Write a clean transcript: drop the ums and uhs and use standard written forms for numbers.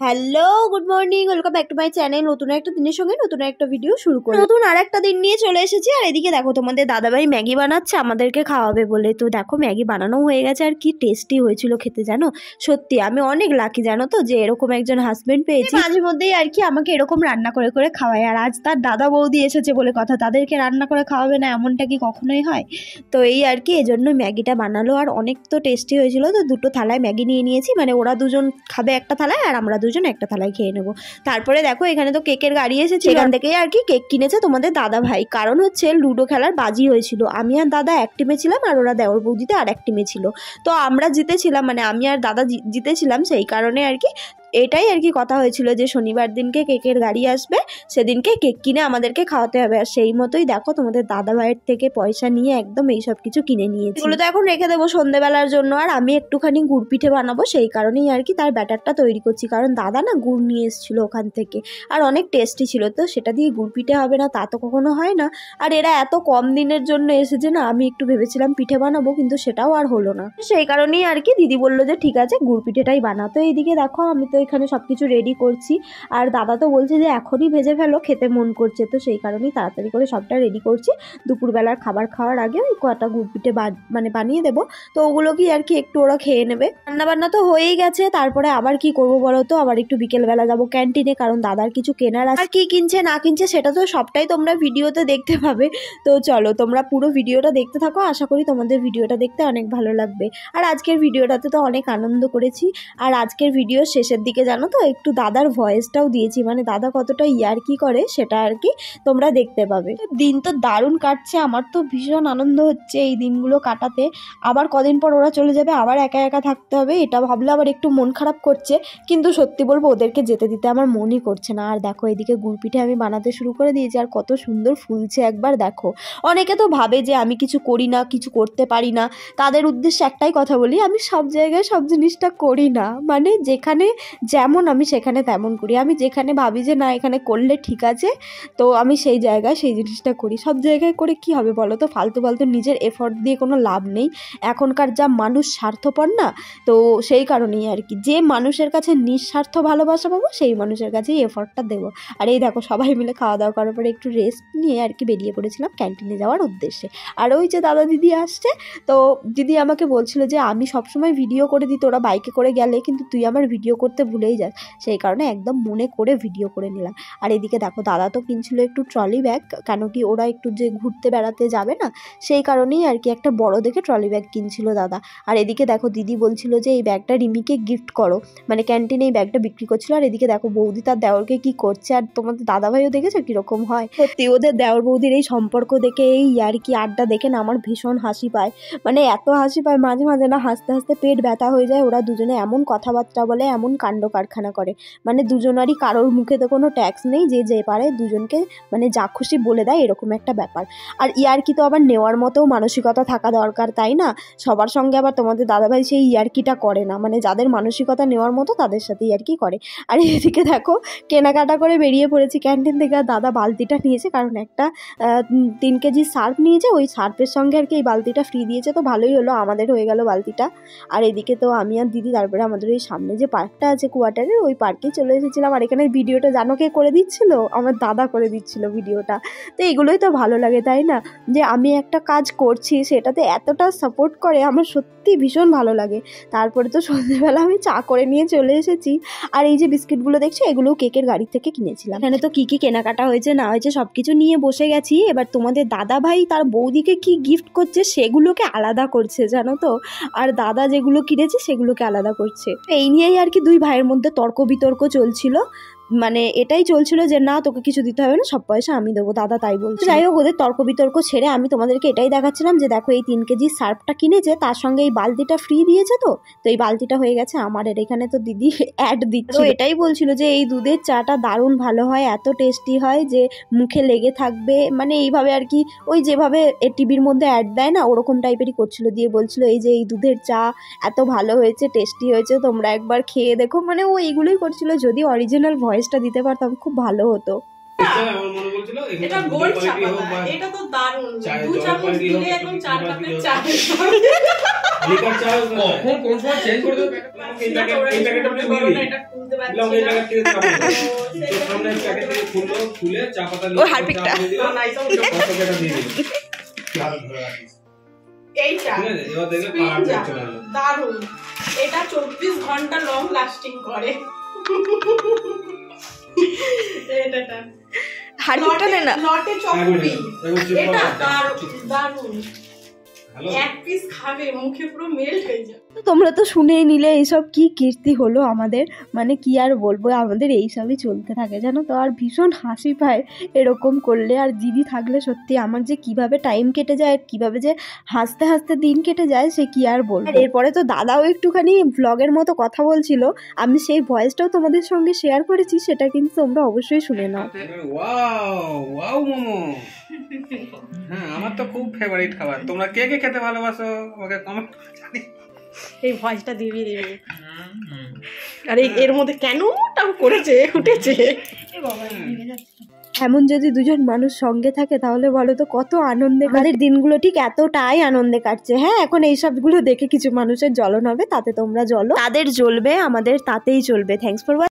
Hello good morning, welcome back to my channel. নতুন একটা দিনের সঙ্গে নতুন একটা ভিডিও শুরু করি। নতুন আর একটা দিন নিয়ে চলে এসেছি। আর এদিকে দেখো তোমাদের দাদাভাই ম্যাগি বানাচ্ছে আমাদেরকে খাওয়াবে বলে। তো দেখো ম্যাগি বানানো হয়ে গেছে, আর কি টেস্টি হয়েছিল খেতে জানো। সত্যি আমি অনেক লাকি জানো তো, যে এরকম একজন হাজবেন্ড পেয়েছি। মাঝে মধ্যেই আর কি আমাকে এরকম রান্না করে করে খাওয়ায়। আর আজ তার দাদা বৌদি এসেছে বলে কথা, তাদেরকে রান্না করে খাওয়াবে না এমনটা কি কখনোই হয়? তো এই আর কি এজন্য ম্যাগিটা বানালো, আর অনেক তো টেস্টি হয়েছিল। তো দুটো থালায় ম্যাগি নিয়ে নিয়েছি, মানে ওরা দুজন খাবে একটা থালায় আর আমরা দুজন একটা থালায় খেয়ে নেবো। তারপরে দেখো এখানে তো কেকের গাড়ি এসেছে, এখান থেকেই আর কি কেক কিনেছে তোমাদের দাদা ভাই। কারণ হচ্ছে লুডো খেলার বাজি হয়েছিল, আমি আর দাদা এক টিমে ছিলাম আর ওরা দেওর বৌদিতে আর এক টিমে ছিল। তো আমরা জিতেছিলাম, মানে আমি আর দাদা জিতেছিলাম, সেই কারণে আর কি এটাই আর কি কথা হয়েছিল যে শনিবার দিনকে কেকের গাড়ি আসবে, সেদিনকে কেক কিনে আমাদেরকে খাওয়াতে হবে। আর সেই মতোই দেখো তোমাদের দাদা ভাইয়ের থেকে পয়সা নিয়ে একদম এইসব কিছু কিনে নিয়েছি। এগুলো তো এখন রেখে দেবো সন্ধ্যেবেলার জন্য। আর আমি একটুখানি গুড় পিঠে বানাবো, সেই কারণেই আর কি তার ব্যাটারটা তৈরি করছি। কারণ দাদা না গুড় নিয়ে এসেছিলো ওখান থেকে, আর অনেক টেস্টি ছিল। তো সেটা দিয়ে গুড় পিঠে হবে না তা তো কখনো হয় না। আর এরা এত কম দিনের জন্য এসেছে না, আমি একটু ভেবেছিলাম পিঠে বানাবো, কিন্তু সেটাও আর হলো না। সেই কারণেই আর কি দিদি বললো যে ঠিক আছে গুড় পিঠেটাই বানাতো। এইদিকে দেখো আমি তো এখানে সবকিছু রেডি করছি, আর দাদা তো বলছে যে এখনই ভেজে ফেলো, খেতে মন করছে। তো সেই কারণেই তাড়াতাড়ি করে সবটা রেডি করছি। দুপুরবেলার খাবার খাওয়ার আগে ওই কটা গুড় পিঠে মানে বানিয়ে দেবো। তো ওগুলোকেই আর কি একটু ওরা খেয়ে নেবে। রান্নাবান্না তো হয়েই গেছে, তারপরে আবার কি করবো বলো তো, আবার একটু বিকেলবেলা যাবো ক্যান্টিনে, কারণ দাদার কিছু কেনার আছে। আর কি কিনছে না কিনছে সেটা তো সবটাই তোমরা ভিডিওতে দেখতে পাবে। তো চলো তোমরা পুরো ভিডিওটা দেখতে থাকো, আশা করি তোমাদের ভিডিওটা দেখতে অনেক ভালো লাগবে। আর আজকের ভিডিওটাতে তো অনেক আনন্দ করেছি। আর আজকের ভিডিও শেষের দিকে জানো তো একটু দাদার ভয়েসটাও দিয়েছি, মানে দাদা কতটা ইয়ার্কি করে সেটা আর কি তোমরা দেখতে পাবে। দিন তো দারুণ কাটছে, আমার তো ভীষণ আনন্দ হচ্ছে এই দিনগুলো কাটাতে। আবার কদিন পর ওরা চলে যাবে, আবার একা একা থাকতে হবে, এটা ভাবলে আবার একটু মন খারাপ করছে। কিন্তু সত্যি বলবো ওদেরকে যেতে দিতে আমার মনই করছে না। আর দেখো এদিকে গুড় পিঠে আমি বানাতে শুরু করে দিয়েছি, আর কত সুন্দর ফুলছে একবার দেখো। অনেকে তো ভাবে যে আমি কিছু করি না, কিছু করতে পারি না। তাদের উদ্দেশ্যে একটাই কথা বলি, আমি সব জায়গায় সব জিনিসটা করি না। মানে যেখানে যেমন আমি সেখানে তেমন করি। আমি যেখানে ভাবি যে না এখানে করলে ঠিক আছে, তো আমি সেই জায়গায় সেই জিনিসটা করি। সব জায়গায় করে কি হবে বলো তো, ফালতু ফালতু নিজের এফর্ট দিয়ে কোনো লাভ নেই। এখনকার যা মানুষ স্বার্থপর না, তো সেই কারণেই আর কি যে মানুষের কাছে নিঃস্বার্থ ভালোবাসা পাবো সেই মানুষের কাছেই এফর্টটা দেবো। আর এই দেখো সবাই মিলে খাওয়া দাওয়া করার পরে একটু রেস্ট নিয়ে আর কি বেরিয়ে পড়েছিলাম ক্যান্টিনে যাওয়ার উদ্দেশ্যে। আর ওই যে দাদা দিদি আসছে, তো দিদি আমাকে বলছিল যে আমি সবসময় ভিডিও করে দিই তোরা বাইকে করে গেলে, কিন্তু তুই আমার ভিডিও করতে ভুলেই যাস। সেই কারণে একদম মনে করে ভিডিও করে নিলাম। আর এদিকে দেখো দাদা তো কিনছিল একটু ট্রলি ব্যাগ, কেন কি ওরা একটু যে ঘুরতে বেড়াতে যাবে না, সেই কারণেই আর কি একটা বড় দেখে ট্রলি ব্যাগ কিনছিল দাদা। আর এদিকে দেখো দিদি বলছিল যে এই ব্যাগটা রিমিকে গিফট করো, মানে ক্যান্টিনে এই ব্যাগটা বিক্রি করছিল। আর এদিকে দেখো বৌদি তার দেওরকে কি করছে, আর তোমাদের দাদাভাইও দেখেছো কিরকম হয়। সত্যি ওদের দেওর বৌদির এই সম্পর্ক দেখে, এই আর কি আড্ডা দেখে না আমার ভীষণ হাসি পায়। মানে এত হাসি পায় মাঝে মাঝে না, হাসতে হাসতে পেট ব্যথা হয়ে যায়। ওরা দুজনে এমন কথাবার্তা বলে, এমন কাণ্ড কারখানা করে, মানে দুজনারই কারোর মুখে তো কোনো ট্যাক্স নেই, যে পারে দুজনকে মানে যা খুশি বলে দেয়, এরকম একটা ব্যাপার। আর ইয়ার্কি তো আবার নেওয়ার মতো মানসিকতা থাকা দরকার, তাই না? সবার সঙ্গে আবার তোমাদের দাদাভাই সেই ইয়ার্কিটা করে না, মানে যাদের মানসিকতা নেওয়ার মতো তাদের সাথে ইয়ার্কি করে। আর এদিকে দেখো কেনাকাটা করে বেরিয়ে পড়েছি ক্যান্টিন থেকে। আর দাদা বালতিটা নিয়েছে, কারণ একটা 3 কেজি সার্ফ নিয়েছে, ওই সার্ফের সঙ্গে আর কি এই বালতিটা ফ্রি দিয়েছে। তো ভালোই হলো, আমাদের হয়ে গেল বালতিটা। আর এদিকে তো আমি আর দিদি তারপরে আমাদের ওই সামনে যে পার্কটা আছে কোয়ার্টারের, ওই পার্কেই চলে এসেছিলাম। আর এখানে ভিডিওটা জানো কে করে দিচ্ছিল? আমার দাদা করে দিচ্ছিল ভিডিওটা। তো এগুলোই তো ভালো লাগে, তাই না? যে আমি একটা কাজ করছি সেটাতে এতটা সাপোর্ট করে, আমার সত্যি ভীষণ ভালো লাগে। তারপরে তো সন্ধ্যেবেলা আমি চা করে নিয়ে চলে এসেছি। আর এই যে বিস্কিটগুলো দেখছো, এগুলোও কেকের গাড়ি থেকে কিনেছিলাম। এখানে তো কি কি কেনাকাটা হয়েছে না হয়েছে সবকিছু নিয়ে বসে গেছি। এবার তোমাদের দাদা ভাই তার বৌদিকে কি গিফট করছে সেগুলোকে আলাদা করছে জানো তো, আর দাদা যেগুলো কিনেছে সেগুলোকে আলাদা করছে। এই নিয়েই আর কি দুই ভাইয়ের মধ্যে তর্ক বিতর্ক চলছিল। মানে এটাই চলছিল যে না তোকে কিছু দিতে হবে না, সব পয়সা আমি দেবো, দাদা তাই বলছে। যাই হোক ওদের তর্ক বিতর্ক ছেড়ে আমি তোমাদেরকে এটাই দেখাচ্ছিলাম যে দেখো এই 3 কেজি সার্ফটা কিনেছে, তার সঙ্গে এই বালতিটা ফ্রি দিয়েছে। তো এই বালতিটা হয়ে গেছে আমার। এর এখানে তো দিদি অ্যাড দিচ্ছে, তো এটাই বলছিল যে এই দুধের চাটা দারুণ ভালো হয়, এত টেস্টি হয় যে মুখে লেগে থাকবে, মানে এইভাবে আর কি ওই যেভাবে টিভির মধ্যে অ্যাড দেয় না ওরকম টাইপেরই করছিল। দিয়ে বলছিল এই যে এই দুধের চা এত ভালো হয়েছে, টেস্টি হয়েছে, তোমরা একবার খেয়ে দেখো। মানে ও এইগুলোই করছিল। যদি অরিজিনাল ভয়েসটা দিতে পারতাম খুব ভালো হতো। এটা গোল্ড চা পাতা, এটা তো দারুণ। 2 চামচ দিলে এখন 4 কাপের চা। লিকার চা কখন কোন সময় চেঞ্জ করে দেবে এই প্যাকেটটা আপনি নিলেন এটা খুলতে পারছি না এই প্যাকেট থেকে চা তো সামনে প্যাকেট থেকে খুলে চা পাতা ও হারপিকটা না এইসব প্যাকেটটা দিয়ে দিন কি হাল ধরে রাখিস এইটা এবার দেখলে কালার চলে আসবে দারুণ এটা 24 ঘন্টা লং লাস্টিং করে এটা হারপিকটা না নটে চকপি এটা দারুণ এক পিস খাবে মুখে পুরো মেল্ট হয়ে যাবে। তোমরা তো শুনেই নিলে এইসব কি কীর্তি হলো আমাদের, মানে কি আর বলবো, আমাদের এইসবই চলতে থাকে জানো তো। আর ভীষণ হাসি পায় এরকম করলে। আর দিদি থাকলে সত্যি আমার যে কিভাবে টাইম কেটে যায়, কিভাবে যে হাসতে হাসতে দিন কেটে যায় সে কি আর বলবো। এরপরে তো দাদাও একটুখানি ব্লগের মতো কথা বলছিল, আমি সেই ভয়েসটাও তোমাদের সঙ্গে শেয়ার করেছি, সেটা কিন্তু তোমরা অবশ্যই শুনে নাও। ওয়াও ওয়াও মোমো, হ্যাঁ আমার তো খুব ফেভারিট খাবার। তোমরা কে কে খেতে ভালোবাসো আমাকে কমেন্ট করে জানি। এই ভয়েসটা দিবি দিবি। আরে এর মধ্যে কেন টাও করেছে উঠেছে। এমন যদি দুজন মানুষ সঙ্গে থাকে তাহলে বলো তো কত আনন্দে কাটে দিনগুলো, ঠিক এতটাই আনন্দে কাটছে। হ্যাঁ, এখন এই সবগুলো দেখে কিছু মানুষের জ্বলন হবে, তাতে তোমরা জ্বলো, তাদের জ্বলবে, আমাদের তাতেই চলবে। Thanks for